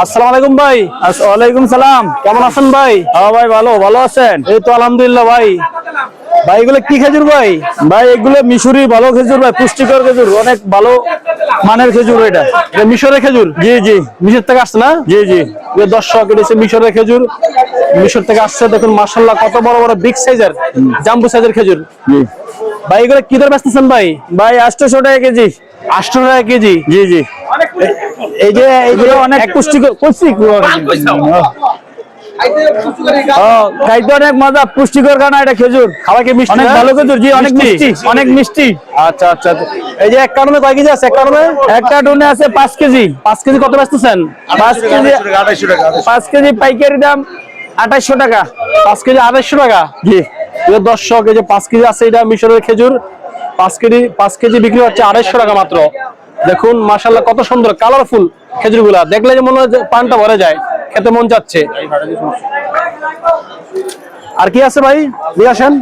আসসালামু আলাইকুম ভাই। ওয়ালাইকুম সালাম। কেমন আছেন ভাই? হ্যাঁ ভাই ভালো আছেন? এই তো আলহামদুলিল্লাহ ভাই। ভাই এগুলো কি খেজুর ভাই? ভাই এগুলো মিশরি ভালো খেজুর ভাই, পুষ্টিকর খেজুর, অনেক ভালো মানের খেজুর। এটা মিশরের খেজুর? জি জি, মিশর থেকে আসছে না? জি জি। দর্শক, এটা হচ্ছে মিশরের খেজুর, মিশর থেকে আসছে। দেখুন মাশাআল্লাহ কত বড় বড় বিগ সাইজের জাম্বু সাইজের খেজুর। জি ভাই এগুলো কি দর বেচতেছেন ভাই? ভাই 800 টাকা কেজি। 800 টাকা কেজি? জি জি। এই যে এইগুলো অনেক পুষ্টিকর, খাইতে অনেক মজা, পুষ্টিকর খানা। এটা খেজুর খাওয়া কি মিষ্টি? অনেক ভালো খেজুর। জি, অনেক মিষ্টি, অনেক মিষ্টি। আচ্ছা আচ্ছা। এই যে এক কার্টুনে কয় কেজি আছে? এক কার্টুনে আছে 5 কেজি। 5 কেজি কত বেচতেছেন? 5 কেজি 5 কেজি পাইকারি দাম 2800 টাকা। 5 কেজি 2800 টাকা? জি। দর্শক, এই যে 5 কেজি আছে, এটা মিশরের খেজুর। 5 কেজি বিক্রি হচ্ছে 2800 টাকা মাত্র। দেখুন মাশাআল্লাহ কত সুন্দর কালারফুল খেজুরগুলা, দেখলে যে মনে হয় পানটা ভরে যায়, খেতে মন চাচ্ছে। আর কি আছে ভাই? দিয়ে আসেন।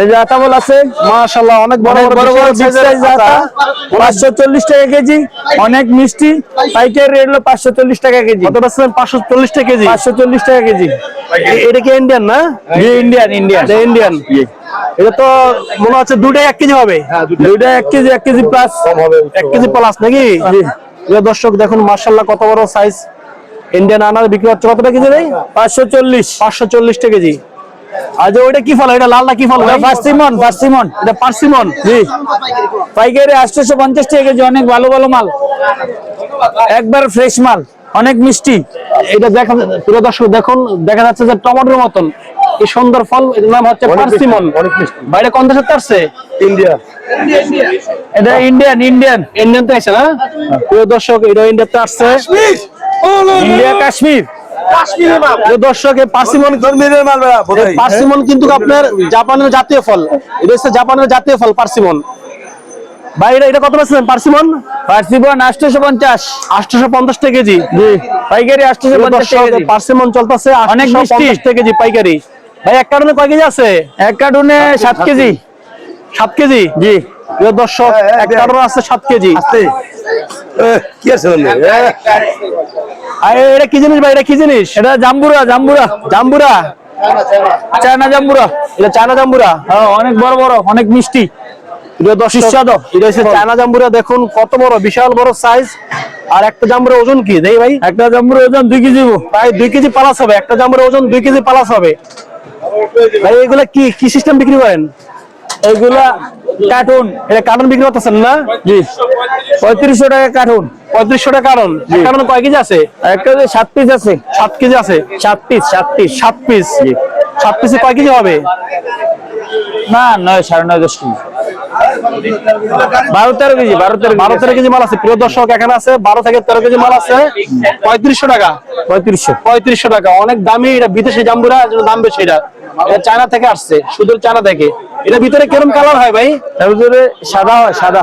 এই যে আতাবল আছে মাশাআল্লাহ, অনেক বড় বড় সাইজের আতা, 540 টাকা কেজি। অনেক মিষ্টি। পাইকারি রেট হলো 540 টাকা কেজি। কত বেচছেন? 540 টাকা কেজি? 540 টাকা কেজি। এটা কি ইন্ডিয়ান না? জি, ইন্ডিয়ান। ইন্ডিয়ান। এটা তো মনে হচ্ছে দুটাই 1 কেজি হবে। দুইটা 1 KG, 1 KG plus, 1 KG plus নাকি? দর্শক দেখুন মাশাআল্লাহ কত বড় সাইজ ইন্ডিয়ান আনার বিক্রি হচ্ছে। কত টাকা কেজি ভাই? 540 টাকা কেজি। আর যে ওইটা কি ফল? এটা লালটা কি ফল? পার্সিমন। এটা পার্সিমন? জি। পাইকারি 850 টাকা কেজি। অনেক ভালো ভালো মাল, একবার ফ্রেশ মাল, অনেক মিষ্টি। এটা দেখা, প্রিয় দর্শক দেখুন, দেখা যাচ্ছে যে টমেটোর মতন এই সুন্দর ফল। এর নাম হচ্ছে পার্সিমন। বাইরে কোন দেশের থেকে আসছে? ইন্ডিয়া। এটা ইন্ডিয়ান তো আছে না? প্রিয় দর্শক, এটা ইন্ডিয়াতে আসছে। ইন্ডিয়া, কাশ্মীর। দর্শক, পার্সিমন কিন্তু আপনার জাপানের জাতীয় ফল। এটা হচ্ছে জাপানের জাতীয় ফল পার্সিমন। ভাই এটা কত পাচ্ছেন পার্সিমন? 850 টাকা কেজি। জি, পাইকারি 850 টাকা কেজি। পার্সিমন চলতেছে অনেক মিষ্টি। 850 টাকা কেজি পাইকারি। ভাই এক কার্টুনে কয় কেজি আছে? এক কার্টুনে 7 কেজি। 7 কেজি? জি। দর্শক, এক কার্টুনে আছে 7 কেজি। কি আছে এটা কি জিনিস ভাই? এটা কি জিনিস? এটা জাম্বুরা। চায়না জাম্বুরা। এটা চায়না জাম্বুরা? হ্যাঁ, অনেক বড় বড়, অনেক মিষ্টি। এটা হচ্ছে চায়না জাম্বুরা। দেখুন কত বড়, বিশাল বড় সাইজ। আর একটা জাম্বুরের ওজন কি দেই ভাই? একটা জাম্বুরের ওজন 2 কেজি। প্রায় 2 কেজি প্লাস হবে। একটা জাম্বুরের ওজন 2 কেজি প্লাস হবে। ভাই এগুলা কি সিস্টেম বিক্রি করেন? এগুলা কার্টুন। এটা কার্টুন বিক্রি করতেছেন না? জি। 3500 টাকা কার্টুন। 3500 টাকা কার্টুন। কার্টুনে কয় কেজি আছে? একটা 7 পিস আছে। 7 কেজি আছে? 7 পিস। 7 পিস? 7 পিসে কয় কেজি হবে? না, 9, 9.5, 10 কেজি। 12-13 কেজি। 12-13 কেজি মাল আছে। প্রিয় দর্শক, এখানে আছে 12 থেকে 13 কেজি মাল আছে। 3500 টাকা? 3500 টাকা। অনেক দামি। এটা বিদেশি জাম্বুরা, দাম বেশি। এটা চায়না থেকে আসছে, সুদূর চায়না থেকে। এটা ভিতরে কিরকম কালার হয় ভাই? এর ভিতরে সাদা হয়, সাদা।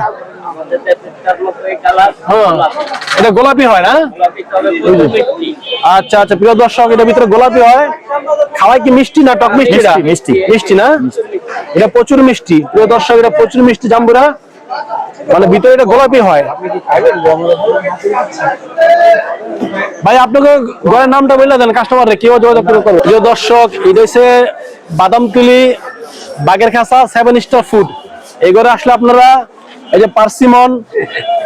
এটা গোলাপি হয় না? আচ্ছা আচ্ছা। প্রিয় দর্শক, এটা ভিতরে গোলাপি হয়। খাওয়াই কি মিষ্টি না টক মিষ্টি? মিষ্টি না? এটা প্রচুর মিষ্টি। প্রিয় দর্শক, এটা প্রচুর মিষ্টি জাম্বুরা, মানে ভিতরে এটা গোলাপি হয়। ভাই আপনাকে ঘরের নামটা বলে দেন, কাস্টমাররা কেউ যোগাযোগ করবে। প্রিয় দর্শক, এটা হচ্ছে বাদামতুলি বাগেরখাসা 7 স্টার ফুড। এই ঘরে আসলে আপনারা এই যে পার্সিমন,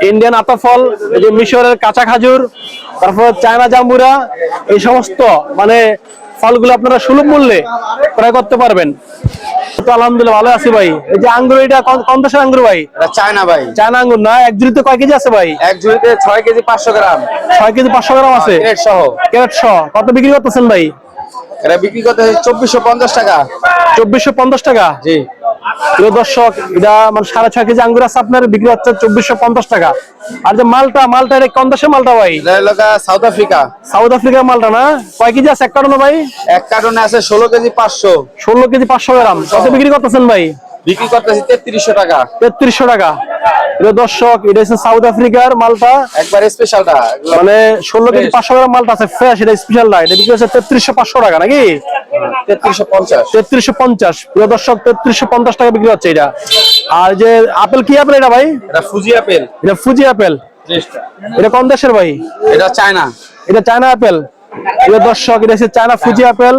ইন্ডিয়ান আতাফল, এই যে মিশরের কাঁচা খাজুর, তারপর চায়না জাম্বুরা, এই সমস্ত মানে ফলগুলো আপনারা সুলভ মূল্যে ক্রয় করতে পারবেন। তো আলহামদুলিল্লাহ ভালো আছি ভাই। এই যে আঙ্গুর, এটা কোন দেশের আঙ্গুর ভাই? চায়না ভাই। চায়না আঙ্গুর না? এক ঝুড়িতে কয় কেজি আছে ভাই? এক ঝুড়িতে 6 কেজি 500 গ্রাম। 6 কেজি 500 গ্রাম আছে? ক্যারেট সহ। কত বিক্রি করতেছেন ভাই? এটা বিক্রি করতে 2450 টাকা। 2450 টাকা? জি। প্রিয় দর্শক, এটা মানে 6.5 কেজি আঙ্গুর আছে আপনার, বিক্রি হচ্ছে 2450 টাকা। আর যে মালটা এটা কোন দেশের মালটা ভাই? South Africa. সাউথ আফ্রিকার মালটা না? কয় কেজি আছে এক কার্টুনে ভাই? এক কার্টুনে আছে 16 কেজি 500। 16 কেজি 500 গ্রাম। কত বিক্রি করতেছেন ভাই? বিক্রি করতেছি 3300 টাকা। 3300 টাকা? প্রিয় দর্শক এটা হচ্ছে সাউথ আফ্রিকার মালটা, একবার স্পেশালটা মানে 16 কেজি 500 গ্রাম মালটা আছে ফ্রেশ, এটা স্পেশাল না, এটা বিক্রি হচ্ছে 33,500 টাকা নাকি 3350। 3350। প্রিয় দর্শক 3350 টাকা বিক্রি হচ্ছে এটা। আর যে আপেল, কি আপেল এটা ভাই? এটা ফুজি আপেল। এটা ফুজি আপেল। এটা কোন দেশের ভাই? এটা চায়না। এটা চায়না আপেল। প্রিয় দর্শক এটা হচ্ছে চায়না ফুজি আপেল।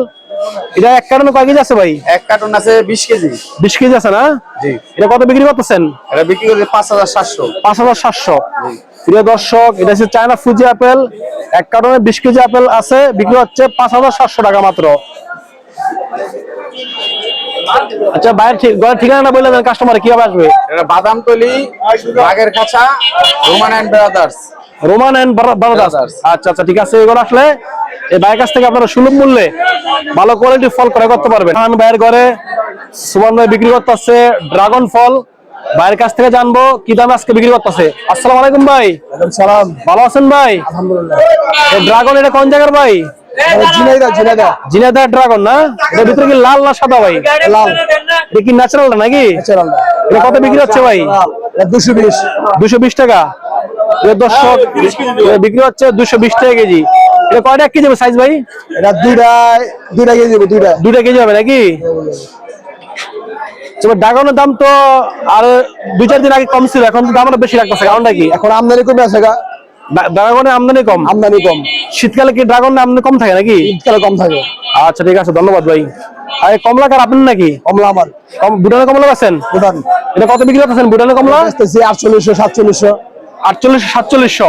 এটা এক কার্টনে কয় কেজি আছে ভাই? এক কার্টন আছে 20 কেজি। 20 কেজি আছে না? জি। এটা কত বিক্রি করতেছেন? এটা বিক্রি করতে 5700। 5700। প্রিয় দর্শক এটা হচ্ছে চায়না ফুজি আপেল, এক কার্টনে 20 কেজি আপেল আছে, বিক্রি হচ্ছে 5700 টাকা মাত্র। আচ্ছা বাইরের ঠিকানা বললে কাস্টমার কিভাবে আসবে? এটা বাদামতলি, বাগের খাঁচা, Roman and Brothers. Roman and Brothers. আচ্ছা আচ্ছা ঠিক আছে, এগুলো আসলে এই ভাইয়ের কাছ থেকে আপনারা সুলভ মূল্যে ভালো কোয়ালিটির ফল ক্রয় করতে পারবেন। ভাইয়ের ঘরে সুমন ভাই বিক্রি করতেছে ড্রাগন ফল, ভাইয়ের কাছ থেকে জানবো কি দামে আজকে বিক্রি করতেছে। আসসালামু আলাইকুম ভাই। সালাম। ভালো আছেন ভাই? আলহামদুলিল্লাহ। এই ড্রাগন এটা কোন জায়গার ভাই? ঝিনাইদহ। জিনাদা ড্রাগন না? এটার ভিতরে কি লাল না সাদা ভাই? লাল। এটা কি ন্যাচারালটা নাকি? এটা কত বিক্রি হচ্ছে ভাই? 220। 220 টাকা। এর দর্শক এটা বিক্রি হচ্ছে 220 টাকা কেজি। এটা কয়টা কেজি হবে সাইজ ভাই? এটা দুইটা কেজি হবে, দুইটা কেজি হবে নাকি? তবে ড্রাগনের দাম তো আর 2-4 দিন আগে কম ছিল, এখন তো দাম আরো বেশি লাগতেছে, কারণটা কি? এখন আমদানি কমে আছে গা। ড্রাগনের আমদানি কম। আমদানি কম। শীতকালে কি ড্রাগনের আমদানি কম থাকে নাকি? শীতকালে কম থাকে। আচ্ছা ঠিক আছে, ধন্যবাদ ভাই। আর এই কমলা কার আপনার নাকি? কমলা আমার। ভুটানের কমলা আছেন? ভুটান। এটা কত বিক্রি করতেছেন ভুটানের কমলা? 4800 4700। 48-4700।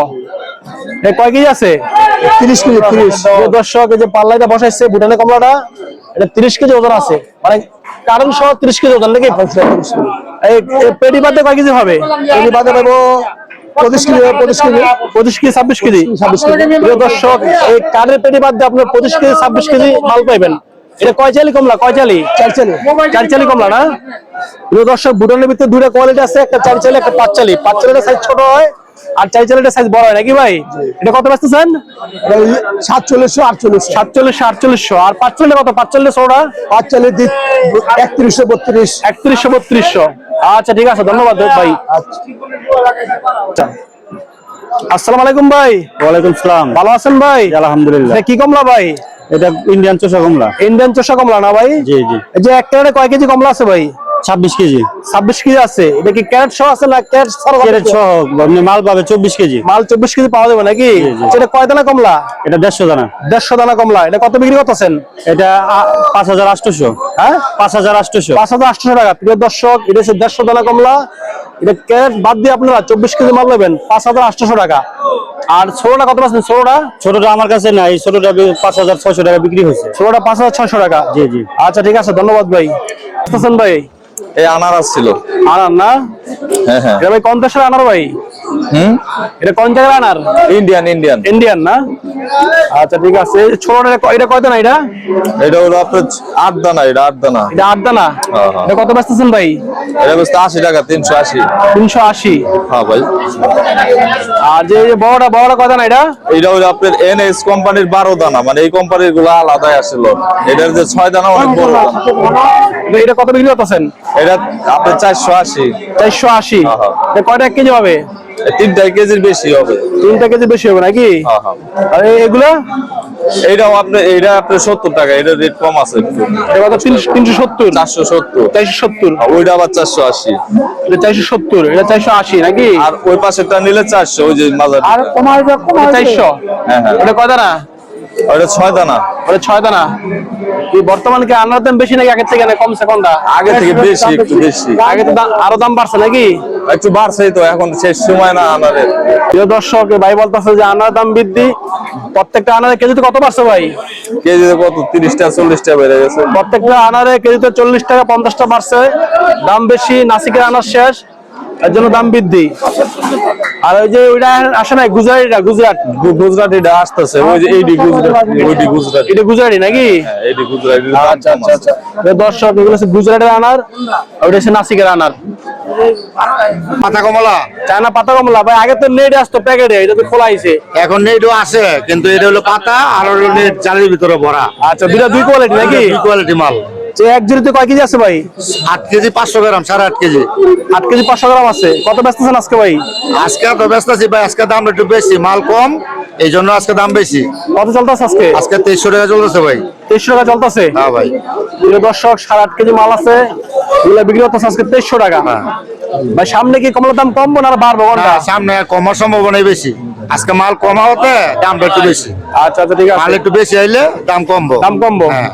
এই কয় কেজি আছে? 30 কেজি। 30। দর্শক এই যে পাল্লাইটা বসাইছে ভুটানের কমলাটা, এটা 30 কেজি ওজন আছে, মানে কারণ সহ 30 কেজি ওজন নাকি? এই পেটি বাদে কয় কেজি হবে? পেটি বাদে পাবো 25 কেজি। 25 KG 26 KG. প্রিয় দর্শক এই কারের পেটি বাদ দিয়ে আপনার 25 কেজি 26 কেজি মাল পাইবেন। এটা কয় চালি কমলা? কয় চালি? 4 চালি কমলা না? প্রিয় দর্শক ভুটানের ভিতরে দুটো কোয়ালিটি আছে, একটা 4 চালি একটা 5 চালি। 5 চালিটা সাইজ ছোট হয় আর 4 চালিটা সাইজ বড় হয় নাকি ভাই? এটা কত বেচতেছেন? 4700 4800। 47-4800। আর 5 চালিটা কত? 5 চালিটা ছোটটা 5 চালি 3100 32। 3100-3200। আচ্ছা ঠিক আছে, ধন্যবাদ ভাই। আচ্ছা আসসালামু আলাইকুম ভাই। ওয়ালাইকুম সালাম। ভালো আছেন ভাই? আলহামদুলিল্লাহ। এটা কি কমলা ভাই? এটা ইন্ডিয়ান চোষা কমলা। ইন্ডিয়ান চোষা কমলা না ভাই? জি জি। এই যে এক ক্যারেটে কয় কেজি কমলা আছে ভাই? 26 কেজি। 26 কেজি আছে। এটা কি ক্যারেট সহ আছে না ক্যারেট ছাড়া? ক্যারেট সহ আপনি মাল পাবে 24 কেজি। মাল 24 কেজি পাওয়া যাবে নাকি? এটা কয় দানা কমলা? এটা 150 দানা। 150 দানা কমলা। এটা কত বিক্রি করতেছেন? এটা 5800। হ্যাঁ 5800। 5800 টাকা। প্রিয় দর্শক এটা হচ্ছে 150 দানা কমলা। এটা ক্যারেট বাদ দিয়ে আপনারা 24 কেজি মাল নেবেন 5800 টাকা। আর ছোটটা কত পাচ্ছেন? ছোটটা আমার কাছে নাই, ছোটটা 5600 টাকা বিক্রি হয়েছে। ছোটটা 5600 টাকা। জি জি। আচ্ছা ঠিক আছে, ধন্যবাদ ভাই। আসতেছেন ভাই? এই আনারস ছিল। আনার না? হ্যাঁ হ্যাঁ। এটা ভাই কোন দেশের আনার ভাই? এটা কোন জায়গার আনার? ইন্ডিয়ান। ইন্ডিয়ান না? আচ্ছা ঠিক আছে। ছোটটা এটা কয় দানা? এটা হলো আপনার 8 দানা। এটা 8 দানা। এটা 8 দানা। হ্যাঁ, হ্যাঁ। এটা কত বেচতেছেন ভাই? এটা বস্তা 80 টাকা। 380। 380। হ্যাঁ ভাই। আর যে বড়টা কয় দানা এটা? এটা হলো আপনার এনএস কোম্পানির 12 দানা, মানে এই কোম্পানির গুলো আলাদাই আসলো। এটার যে 6 দানা অনেক বড় দানা। এটা কত বিক্রি করতেছেন? এটা আপনার 480। 480। হ্যাঁ, হ্যাঁ। এটা কয়টা কেজি হবে? 3 কেজির বেশি হবে। 3 কেজি বেশি হবে নাকি? হ্যাঁ হ্যাঁ। আর এগুলো? এইটা আপনার 70 টাকা। এটা রেট কম আছে একটু। এটা কত? 370। 470। 470। ওইটা আবার 480। এটা 470। এটা 480 নাকি? আর ওই পাশেরটা নিলে 400। ওই যে মাজার। আর কমার 400। হ্যাঁ হ্যাঁ। এটা কয় দানা? ওটা 6 দানা। ওটা 6 দানা। কি বর্তমানে কি আনার দাম বেশি নাকি আগের থেকে, না কমছে কোনটা? আগে থেকে বেশি, একটু বেশি। আগে তো আরো দাম বাড়ছে নাকি? একটু বাড়ছেই তো, এখন শেষ সময় না আনারের। প্রিয় দর্শক ভাই বলতেছে যে আনার দাম বৃদ্ধি, প্রত্যেকটা আনারে কেজিতে কত বাড়ছে ভাই? কেজিতে কত? 30টা 40টা বেড়ে গেছে। প্রত্যেকটা আনারে কেজিতে 40 টাকা 50 টাকা বাড়ছে। দাম বেশি, নাসিকের আনার শেষ, এর জন্য দাম বৃদ্ধি। আর ওই যে ওইটা আসে না গুজরাটিটা আসতেছে। ওই যে এইডি গুজরাটি। ওইডি গুজরাটি। এটা গুজরাটি নাকি? হ্যাঁ, এইডি গুজরাটি। আচ্ছা আচ্ছা আচ্ছা। দর্শক এগুলো হচ্ছে গুজরাটের আনার, ওইটা হচ্ছে নাসিকের আনার। পাতা কমলা। চায়না পাতা কমলা ভাই আগে তো নেট আসতো প্যাকেটে, এটা তো খোলা হয়েছে। এখন নেটও আছে, কিন্তু এটা হলো পাতা আর হলো নেট জালের ভিতরে ভরা। আচ্ছা দুইটা দুই কোয়ালিটি নাকি? দুই কোয়ালিটি মাল। যে এক জুড়িতে কয় কেজি আছে ভাই? 8 কেজি 500 গ্রাম, 8.5 কেজি। 8 কেজি 500 গ্রাম আছে। কত বেচতেছেন আজকে ভাই? আজকে তো ব্যস্ত আছি ভাই, আজকে দাম একটু বেশি, মাল কম, এই জন্য আজকে দাম বেশি। কত চলতেছে আজকে? আজকে 2300 টাকা চলতেছে ভাই। 2300 টাকা চলতেছে। হ্যাঁ ভাই। প্রিয় দর্শক, 8.5 কেজি মাল আছে, এগুলো বিক্রি করতেছে আজকে 2300 টাকা। ভাই সামনে কি কমলার দাম কমবো না বাড়বো কোনটা? না, সামনে কমার সম্ভাবনাই বেশি। আজকে মাল কমা হতে দামটা একটু বেশি। আচ্ছা আচ্ছা ঠিক মাল আছে, একটু বেশি আইলে দাম কমবো। দাম কমবো। হ্যাঁ।